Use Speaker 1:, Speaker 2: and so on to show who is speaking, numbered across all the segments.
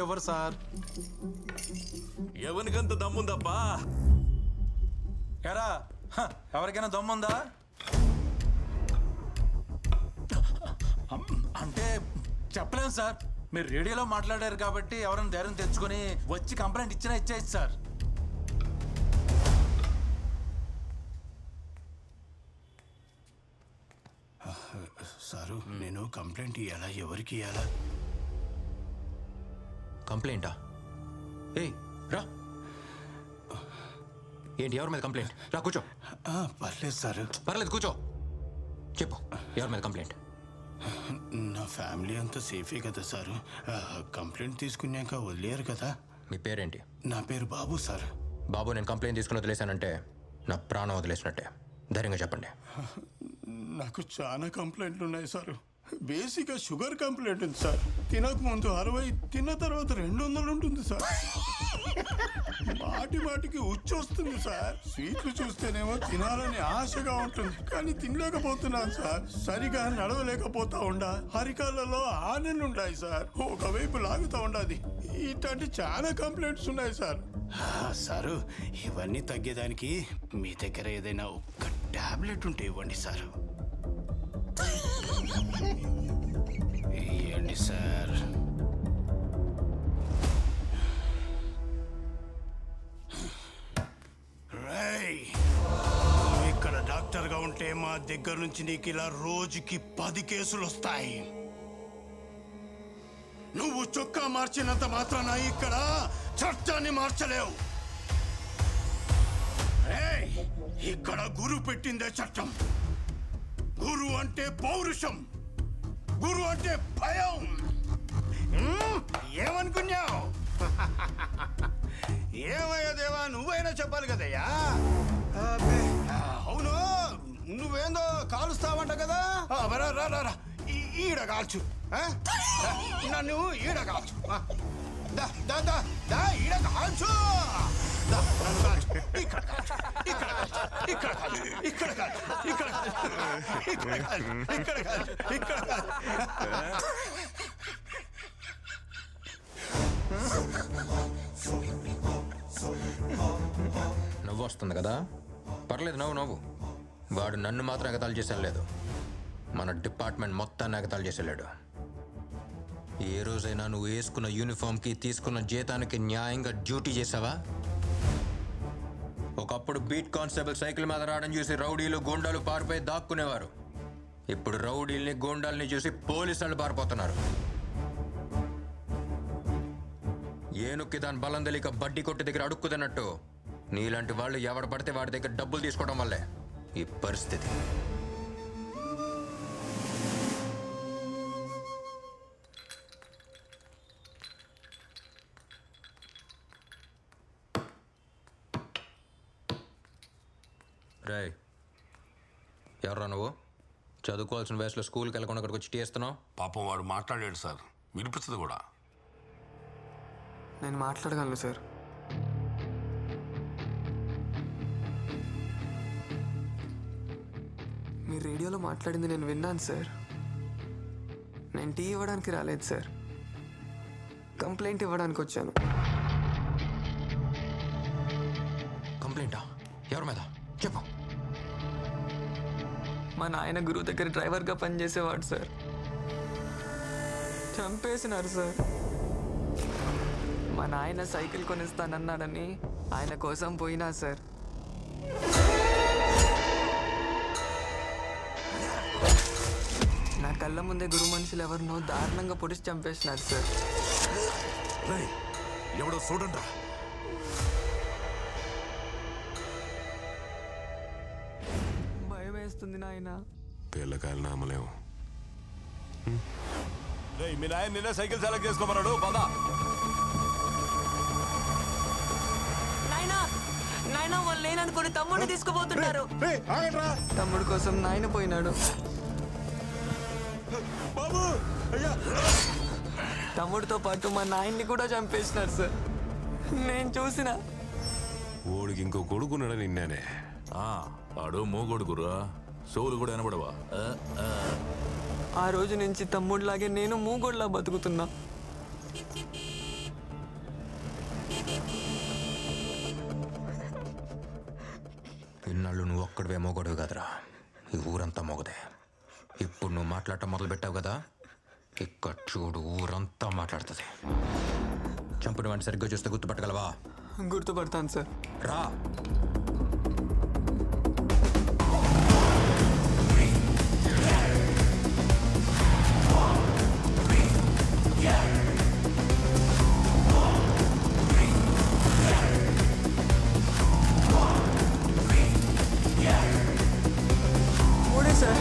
Speaker 1: ఎవరు సార్?
Speaker 2: ఎవరికంత దమ్ముందబ్బా?
Speaker 1: ఎరా ఎవరికైనా దమ్ముందా? అంటే చెప్పలేము సార్. మీరు రేడియోలో మాట్లాడారు కాబట్టి ఎవరైనా ధైర్యం తెచ్చుకొని వచ్చి కంప్లైంట్ ఇచ్చినా ఇచ్చేయచ్చు సార్.
Speaker 3: సారు నేను కంప్లైంట్ ఇవ్వాలా? ఎవరికి ఇవ్వాలా?
Speaker 4: కంప్లైంటా? ఏయ్ రా. ఏంటి ఎవరి మీద కంప్లైంట్? రా కూర్చో.
Speaker 3: పర్లేదు సార్.
Speaker 4: పర్లేదు కూర్చో. చెప్పు ఎవరి మీద కంప్లైంట్?
Speaker 3: నా ఫ్యామిలీ అంతా సేఫే కదా సారు. కంప్లైంట్ తీసుకున్నాక వదిలేరు కదా.
Speaker 4: మీ పేరేంటి?
Speaker 3: నా పేరు బాబు సార్.
Speaker 4: బాబు, నేను కంప్లైంట్ తీసుకుని వదిలేశానంటే నా ప్రాణం వదిలేసినట్టే. ధైర్యంగా చెప్పండి.
Speaker 3: నాకు చాలా కంప్లైంట్లు ఉన్నాయి సార్. బేసిక్గా షుగర్ కంప్లైంట్ ఉంది సార్. తినక ముందు 60, తిన్న తర్వాత 200 ఉంటుంది సార్. మాటికి ఉచ్చొస్తుంది సార్. స్వీట్లు చూస్తేనేమో తినాలని ఆశగా ఉంటుంది, కానీ తినలేకపోతున్నాను సార్. సరిగా నడవలేకపోతా ఉండా. అరికాళ్ళలో ఆనెలుంటాయి సార్. ఒకవైపు లాగుతా ఉండాది. ఇట్లాంటి చాలా కంప్లైంట్స్ ఉన్నాయి సార్. సారు, ఇవన్నీ తగ్గేదానికి మీ దగ్గర ఏదైనా ఒక్క టాబ్లెట్ ఉంటే ఇవ్వండి సార్. ఇవ్వండి సార్. ఇక్కడ డాక్టర్గా ఉంటే మా దగ్గర నుంచి నీకు ఇలా రోజుకి 10 కేసులు వస్తాయి. నువ్వు చొక్కా మార్చినంత మాత్రాన ఇక్కడ చట్టాన్ని మార్చలేవు. ఇక్కడ గురు పెట్టిందే చట్టం. గురు అంటే పౌరుషం, గురు అంటే భయం. ఏమనుకున్నావు? ఏమయ్యా దేవా, నువ్వైనా చెప్పాలి కదయ్యా. అవును, నువ్వేందో కాలుస్తావంట కదా. రా ఈడ కాల్చు. నన్ను ఈడ కాల్చు. ఈడ కాల్చు. ఇక్కడ కాల్చు, ఇక్కడ కాల్చు, ఇక్కడ కాల్చు, ఇక్కడ కాల్చు, ఇక్కడ కాల్చు, ఇక్కడ కాల్చు, ఇక్కడ కాల్చు, ఇక్కడ కాల్చు.
Speaker 4: నవ్వు వస్తుంది కదా, పర్లేదు నవ్వు. వాడు నన్ను మాత్రం ఎగతాళి చేసేలేదు, మన డిపార్ట్మెంట్ మొత్తాన్ని ఎగతాళి చేసేలేడు. ఏ రోజైనా నువ్వు వేసుకున్న యూనిఫామ్కి తీసుకున్న జీతానికి న్యాయంగా డ్యూటీ చేసావా? ఒకప్పుడు బీట్ కానిస్టేబుల్ సైకిల్ మీద రావడం చూసి రౌడీలు గూండాలు పారిపోయి దాక్కునేవారు. ఇప్పుడు రౌడీల్ని గూండాల్ని చూసి పోలీసు వాళ్ళు పారిపోతున్నారు. ఏనుక్కి దాని బలం తెలియక బడ్డీ కొట్టి దగ్గర అడుక్కుతున్నట్టు నీలాంటి వాళ్ళు ఎవడ పడితే వాడి దగ్గర డబ్బులు తీసుకోవడం వల్లే ఈ పరిస్థితి. రే, ఎవర్రా నువ్వు? చదువుకోవాల్సిన వయసులో స్కూల్కి వెళ్ళకుండా అక్కడికి వచ్చి టీ వేస్తున్నావు?
Speaker 2: పాపం వాడు మాట్లాడాడు సార్, వినిపిస్తుంది కూడా.
Speaker 5: నేను మాట్లాడగలను సార్. మీరు రేడియోలో మాట్లాడింది నేను విన్నాను సార్. నేను టీ ఇవ్వడానికి రాలేదు సార్, కంప్లైంట్ ఇవ్వడానికి వచ్చాను.
Speaker 4: కంప్లైంటా? ఎవరి మీద చెప్పు.
Speaker 5: మా నాయన గురువు దగ్గర డ్రైవర్గా పనిచేసేవాడు సార్. చంపేసినారు సార్. మా నాయన సైకిల్ కొనిస్తానన్నాడని ఆయన కోసం పోయినా సార్. నా కళ్ళ ముందే గురు మనుషులు ఎవరినో దారుణంగా పొడిచి చంపేసినారు సార్.
Speaker 2: ఎవడో చూడండి.
Speaker 5: భయం వేస్తుంది నాయన.
Speaker 2: పిల్లకాయలు నామలేము. మీ నాయన నిన్నే సైకిల్ సెలెక్ట్ చేసుకోమన్నాడు. పదా
Speaker 5: నాయన వాళ్ళు లేననుకుని తమ్ముడిని తీసుకుపోతున్నారు. తమ్ముడు కోసం నాయన పోయినాడు. తమ్ముడితో పాటు మా నాయన్ని కూడా చంపేసినారు సార్. నేను చూసిన.
Speaker 2: ఓడికి ఇంకో కొడుకున్నాడు నిన్నేనే. ఆడు మూగొడుకురా, సోలు కూడా వినబడవా?
Speaker 5: ఆ రోజు నుంచి తమ్ముడిలాగే నేను మూగోడ్లా బతుకుతున్నా.
Speaker 4: ఒక్కడివే మొగడు కదరా, ఈ ఊరంతా మొగదే. ఇప్పుడు నువ్వు మాట్లాడటం మొదలు పెట్టావు కదా, ఇక్కడ చూడు ఊరంతా మాట్లాడుతుంది. చంపుని వాడిని సరిగ్గా చూస్తే గుర్తుపట్టగలవా?
Speaker 5: గుర్తుపడతాను సార్.
Speaker 4: రా.
Speaker 5: ఓడే సార్.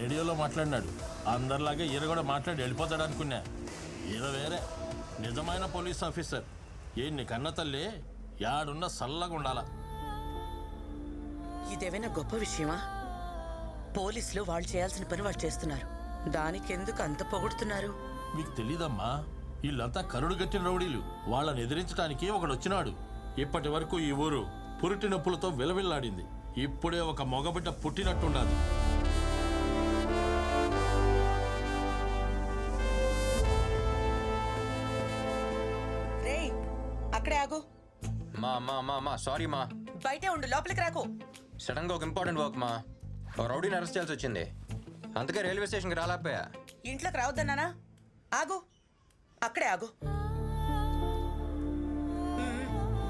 Speaker 6: రేడియోలో మాట్లాడినాడు. అందరిలాగే ఈయన కూడా మాట్లాడి వెళ్ళిపోతాడు అనుకున్నా. ఈయన వేరే నిజమైన పోలీస్ ఆఫీసర్. నీ కన్న తల్లి యాడున్న సల్లగా ఉండాలా.
Speaker 7: ఇదేమైనా గొప్ప విషయమా? పోలీసులు వాళ్ళు చేయాల్సిన పని వాళ్ళు చేస్తున్నారు. దానికి ఎందుకు అంత పొగుడుతున్నారు?
Speaker 6: మీకు తెలీదమ్మా, వీళ్ళంతా కరుడు గట్టిన రౌడీలు. వాళ్ళని ఎదిరించడానికి ఒకడు వచ్చినాడు. ఇప్పటి వరకు ఈ ఊరు పురిటి నొప్పులతో విలవిల్లాడింది. ఇప్పుడే ఒక మగబిడ్డ పుట్టినట్టుండాలి.
Speaker 7: అక్కడే ఆగు.
Speaker 4: మా సారీ మా.
Speaker 7: బయటే ఉండు, లోపలికి రాకు.
Speaker 4: సడన్ గా ఒక ఇంపార్టెంట్ వర్క్ మా. రౌడీని అరెస్ట్ చేయాల్సి వచ్చింది, అందుకే రైల్వే స్టేషన్కి రాలేకపోయా.
Speaker 7: ఇంట్లోకి రావద్దన్నానా? ఆగు, అక్కడే ఆగు.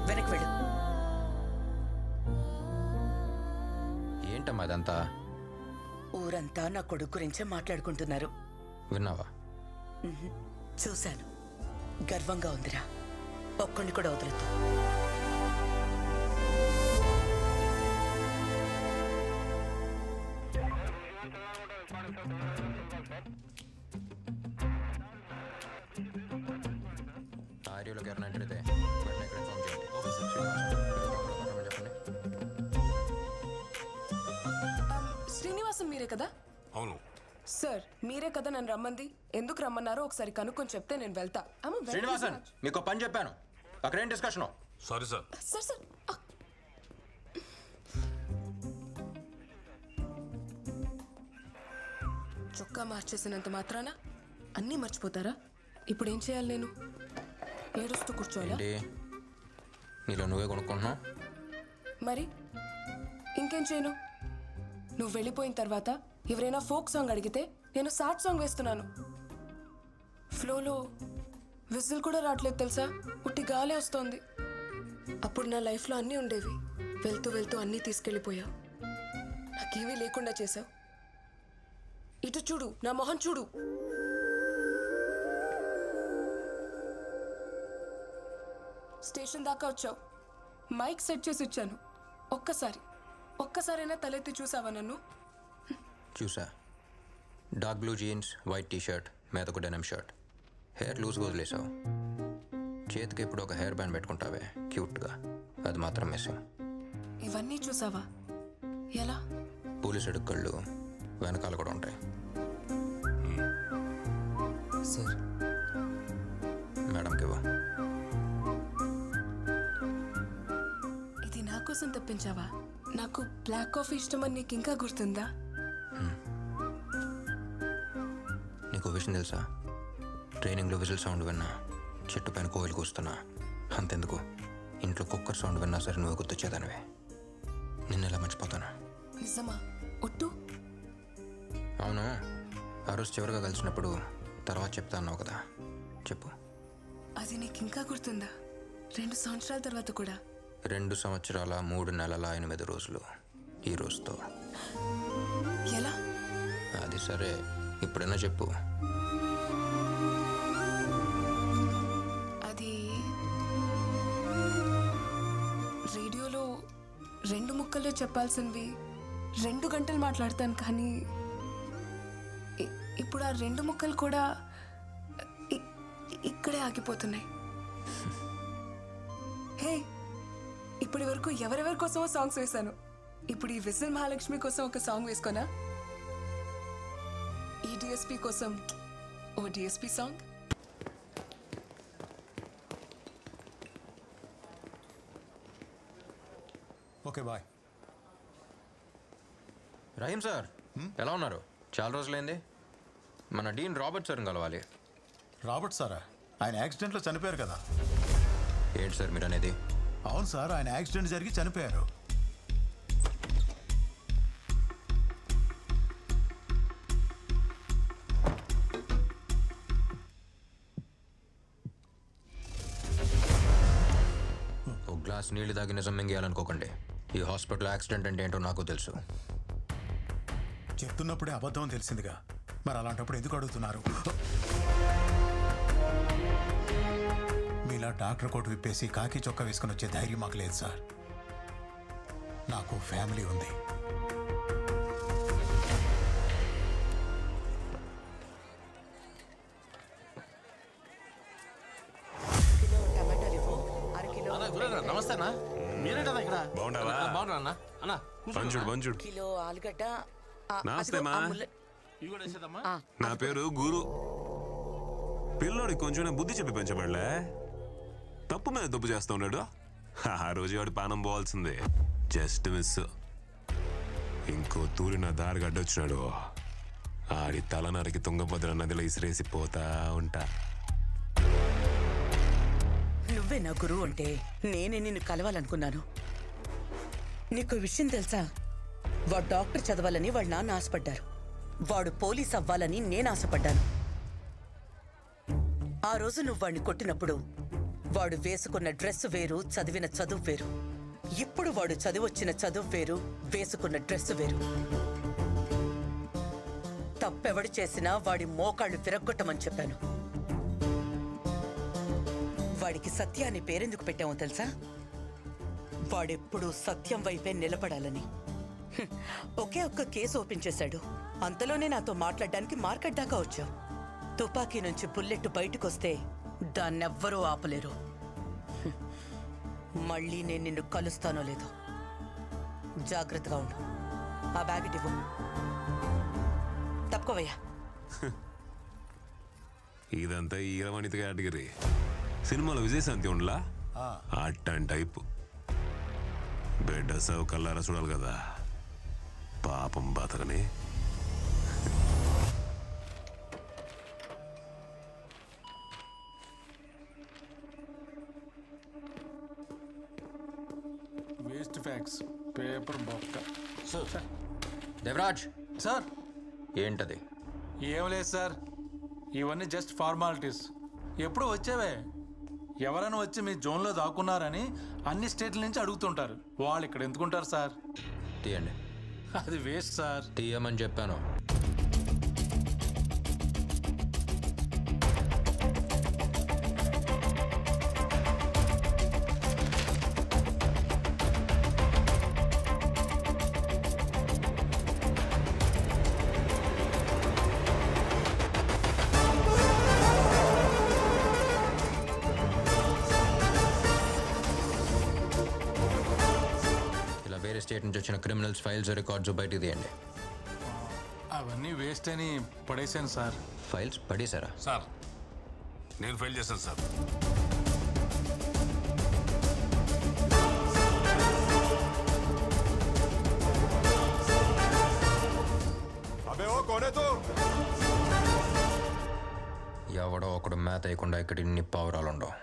Speaker 7: వెనక్కి వెళ్ళు.
Speaker 4: ఏంటమ్మా ఇదంతా?
Speaker 7: ఊరంతా నా కొడుకు గురించే మాట్లాడుకుంటున్నారు.
Speaker 4: విన్నావా?
Speaker 7: చూశాను. గర్వంగా ఉందిరా. ఒక్కడిని కూడా వదలొద్దు.
Speaker 4: ఆర్యోలోకి ఎవరైనా ఎంటర్ అయితే వెంటనే ఇక్కడ ఇన్ఫార్మ్ చేయండి. చెప్పండి.
Speaker 8: శ్రీనివాసం మీరే కదా?
Speaker 2: అవును.
Speaker 8: సార్ మీరే కదా నన్ను రమ్మంది. ఎందుకు రమ్మన్నారో ఒకసారి కనుక్కొని చెప్తే నేను వెళ్తా.
Speaker 4: శ్రీనివాసన్, మీకు పని చెప్పాను, అక్కడేం discussion?
Speaker 2: Sorry sir.
Speaker 8: Sir sir చొక్కా మార్చేసినంత మాత్రాన అన్నీ మర్చిపోతారా? ఇప్పుడు ఏం చేయాలి నేను? ఏడుస్తూ కూర్చోవాలా?
Speaker 4: నీలో నువ్వే కొనుక్కుంటున్నావు
Speaker 8: మరి ఇంకేం చేయను? నువ్వు వెళ్ళిపోయిన తర్వాత ఎవరైనా ఫోక్ సాంగ్ అడిగితే నేను సాడ్ సాంగ్ వేస్తున్నాను. ఫ్లోలో విజిల్ కూడా రావట్లేదు తెలుసా, ఉట్టి గాలే వస్తోంది. అప్పుడు నా లైఫ్లో అన్నీ ఉండేవి. వెళ్తూ వెళ్తూ అన్నీ తీసుకెళ్ళిపోయావు. నాకేమీ లేకుండా చేసావు. ఇటు చూడు, నా మొహం చూడు. స్టేషన్ దాకా వచ్చావు, మైక్ సెట్ చేసి ఇచ్చాను. ఒక్కసారైనా తలెత్తి చూసావా నన్ను?
Speaker 4: చూసా. Dark blue jeans, white t-shirt, మీదకు డెనిమ్ షర్ట్, హెయిర్ లూజ్గా వదిలేసావు. చేతికి ఇప్పుడు ఒక హెయిర్ బ్యాండ్ పెట్టుకుంటావే క్యూట్గా, అది మాత్రం మిస్సింగ్.
Speaker 8: ఇవన్నీ చూసావా? ఎలా?
Speaker 4: పోలీసు అడుక్కళ్ళు వెనకాల కూడా ఉంటాయి.
Speaker 5: సార్
Speaker 4: మేడంకి ఇవ్వ.
Speaker 8: ఇది నా కోసం తెప్పించావా? నాకు బ్లాక్ కాఫీ ఇష్టమని నీకు ఇంకా గుర్తుందా?
Speaker 4: నీకు విషయం తెలుసా? ట్రైనింగ్లో విజిల్ సౌండ్ విన్నా, చెట్టు పైన కోవిలు కూస్తున్నా, అంతెందుకు ఇంట్లో కుక్కర్ సౌండ్ విన్నా సరే నువ్వు గుర్తొచ్చేదానివే. నిన్న ఎలా మర్చిపోతాను?
Speaker 8: నిజమా? ఒట్టు?
Speaker 4: అవును, ఆ రోజు చివరిగా కలిసినప్పుడు తర్వాత చెప్తా అన్నావు కదా, చెప్పు.
Speaker 8: అది నీకు ఇంకా గుర్తుందా? 2 సంవత్సరాల తర్వాత కూడా.
Speaker 4: 2 సంవత్సరాల 3 నెలల 8 రోజులు ఈ రోజుతో.
Speaker 8: ఎలా?
Speaker 4: అది సరే, ఇప్పుడైనా చెప్పు.
Speaker 8: అది రేడియోలో 2 ముక్కల్లో చెప్పాల్సినవి 2 గంటలు మాట్లాడతాను, కానీ ఇప్పుడు ఆ 2 ముక్కలు కూడా ఇక్కడే ఆగిపోతున్నాయి. హే, ఇప్పటి వరకు ఎవరెవరి కోసమో సాంగ్స్ వేశాను. ఇప్పుడు ఈ విజిల్ మహాలక్ష్మి కోసం ఒక సాంగ్ వేసుకోనా? ఈ డిఎస్పీ కోసం ఓ DSP song.
Speaker 9: Okay bye.
Speaker 4: Rahim sir ఎలా ఉన్నారు? చాలా రోజులైంది. మన డీన్ రాబర్ట్ సార్ని కలవాలి.
Speaker 9: రాబర్ట్ సారా? ఆయన యాక్సిడెంట్లో చనిపోయారు కదా.
Speaker 4: ఏంటి సార్ మీరు అనేది?
Speaker 9: అవును సార్, ఆయన యాక్సిడెంట్ జరిగి చనిపోయారు.
Speaker 4: ఒక గ్లాస్ నీళ్లు తాగి నిజం మింగేయాలనుకోకండి. ఈ హాస్పిటల్ యాక్సిడెంట్ అంటే ఏంటో నాకు తెలుసు.
Speaker 9: చెప్తున్నప్పుడే అబద్ధం తెలిసిందిగా, మరి అలాంటప్పుడు ఎందుకు అడుగుతున్నారు? మీలా డాక్టర్ కోట్ విప్పేసి కాకి చొక్కా వేసుకుని వచ్చే ధైర్యం మాకు లేదు సార్. నాకు ఫ్యామిలీ ఉంది.
Speaker 6: నమస్తే అన్న, మీరేంటన్నా ఇక్కడ?
Speaker 2: బాగుండావా?
Speaker 6: బాగున్నా అన్న. అన్న
Speaker 2: పంచుడు పంచుడు.
Speaker 7: కిలో ఆలుగడ్డ.
Speaker 2: నమస్తే మా.
Speaker 6: ఇవి కూడా వేసేదమ్మా.
Speaker 2: నా పేరు గురు. పిల్లోడికి కొంచెం బుద్ధి చెప్పి పెంచబడలే, తప్పు మీద తప్పు చేస్తూ ఉన్నాడు. ఆ రోజు వాడు పానం పోవాల్సిందే, జస్ట్ మిస్. ఇంకో తూరి నా దారి గడ్డొచ్చినాడు. ఆడి తల నరికి తుంగభద్ర నదిలో ఇసిరేసి పోతా ఉంటా.
Speaker 7: నువ్వే నా గురువు అంటే నేనే నిన్ను కలవాలనుకున్నాను. నీకు విషయం తెలుసా? వాడు డాక్టర్ చదవాలని వాళ్ళ నాన్న ఆశపడ్డారు. వాడు పోలీస్ అవ్వాలని నేను ఆశపడ్డాను. ఆ రోజు నువ్వు వాడిని కొట్టినప్పుడు వాడు వేసుకున్న డ్రెస్ వేరు, చదివిన చదువు వేరు. ఇప్పుడు వాడు చదివొచ్చిన చదువు వేరు, వేసుకున్న డ్రెస్ వేరు. తప్పెవడు చేసినా వాడి మోకాళ్ళు విరగ్గొట్టమని చెప్పాను. వాడికి సత్య అనే పేరెందుకు పెట్టామో తెలుసా? వాడెప్పుడూ సత్యం వైపే నిలబడాలని. ఒకే ఒక్క కేసు ఓపెన్ చేశాడు. అంతలోనే నాతో మాట్లాడడానికి మార్కెట్ దాకా వచ్చావు. తుపాకీ నుంచి బుల్లెట్ బయటకొస్తే దాన్నెవ్వరూ ఆపలేరు. మళ్ళీ నేను నిన్ను కలుస్తానో లేదో జాగ్రత్తగా ఉండు. ఆ బ్యాగ్ ఇవ్వు. తప్పుకోవయ్యా.
Speaker 2: ఇదంతా ఈరవణిత కేటగిరీ. సినిమాలో విజయశాంతి ఉండలా అట్టని టైపు. బిడ్డ సవ్ కల్లారా చూడాలి కదా, పాపం బతకని.
Speaker 1: వేస్ట్ ఫ్యాక్స్, పేపర్ బొక్క.
Speaker 6: సార్
Speaker 4: దేవరాజ్
Speaker 1: సార్
Speaker 4: ఏంటది?
Speaker 1: ఏం లేదు సార్, ఇవన్నీ జస్ట్ ఫార్మాలిటీస్. ఎప్పుడు వచ్చేవే. ఎవరైనా వచ్చి మీ జోన్లో దాక్కున్నారని అన్ని స్టేట్ల నుంచి అడుగుతుంటారు. వాళ్ళు ఇక్కడ ఎందుకుంటారు సార్?
Speaker 4: తీయండి.
Speaker 1: అది వేస్ట్ సార్.
Speaker 4: తీయమని చెప్పాను. స్టేట్ నుంచి వచ్చిన క్రిమినల్స్ ఫైల్స్ రికార్డ్స్ బయటికి తీయండి.
Speaker 1: అవన్నీ వేస్ట్ అని పడేశాను సార్.
Speaker 4: ఫైల్స్ పడేశారా?
Speaker 10: సార్ నేను ఫైల్ చేశాను సార్.
Speaker 2: అబే ఓ కోనే తో
Speaker 4: ఎవడో ఒకడు మేత వేయకుండా ఇక్కడ ఇన్ని పావురాలు ఉండవు.